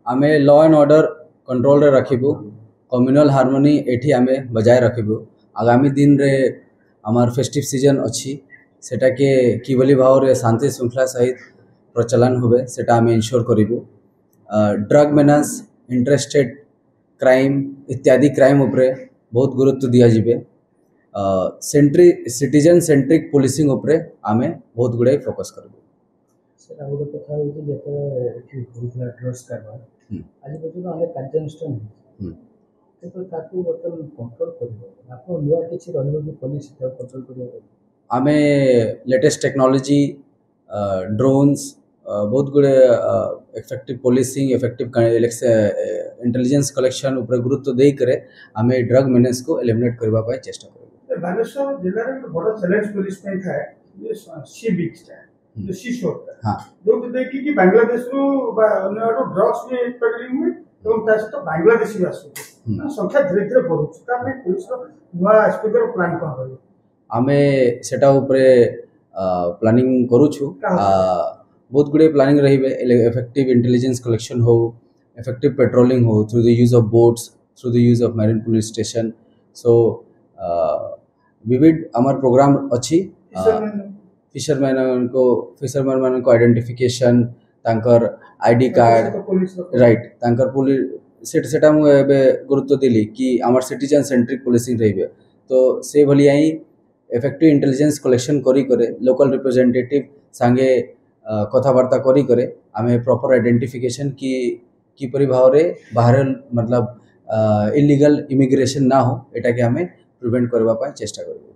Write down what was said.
आमे law and order control रे रखिबू communal harmony एठी आमे बजाय रखिबू आगामी दिन रे आमार फेस्टिव सीजन अच्छी सेटा के किभली भाव रे शांति श्रृंखला सहित प्रचलन होबे सेटा आमे इनश्योर करिबू ड्रग मेनान्स इंटरेस्टेड क्राइम इत्यादि क्राइम उपरे बहुत गुरुत्व दिया जिबे सिटीजन सेंट्रिक पुलिसिंग उपरे आमे बहुत गुड़ाई फोकस करबू सर आउ गोटे कथा होची जेते एठी होइतला ड्रग्स कारबार आज पर्यंत अनेक कार्यानुष्ठान किंतु ताकू बर्तमान कंट्रोल करबो आपण नुआ किछि रहबो कि पुलिस ताकू कंट्रोल करबो आमे लेटेस्ट टेक्नोलॉजी ड्रोन्स बहुत गुड़े effective policing effective intelligence collection ऊपर गुरुत्व दे करे आमे ड्रग मेनेस को एलिमिनेट करबा पाए चेष्टा करबो बालेश्वर जिल्ला रे बड़ चैलेंज पुलिस पे थाए ये सी बीच था जो सी शोर हां जो देखि कि बांग्लादेश रु बा अन्य आडो ड्रग्स में पेडलिंग में तो तास तो बांग्लादेशी आसु संख्या धीरे धीरे बढ़ु ता में पुलिस रो नुआ स्पीकर प्लान कोन करियो आमे सेटा ऊपर प्लानिंग करू छु बहुत गुड़े प्लानिंग रहिबे इफेक्टिव इंटेलिजेंस कलेक्शन हो इफेक्टिव पेट्रोलिंग हो through the use of boats through the use of marine police station सो विविध आमार प्रोग्राम अच्छी फिशरमैन को आइडेंटिफिकेशन तांकर आईडी कार्ड राइट तांकर पुलिस सेटा मु एबे गुरुत्व दिली कि आमार सिटीजन सेंट्रिक पुलिसिंग रहिबे तो से भलिया ही इफेक्टिव इंटेलिजेंस कलेक्शन करी करे लोकल रिप्रेजेंटेटिव संगे कथाबार्ता करी करे आमे प्रॉपर आइडेंटिफिकेशन की परि भाव रे बाहर मतलब इलीगल इमिग्रेशन ना हो एटा के आमे प्रिवेंट करबा पाए चेष्टा करबो।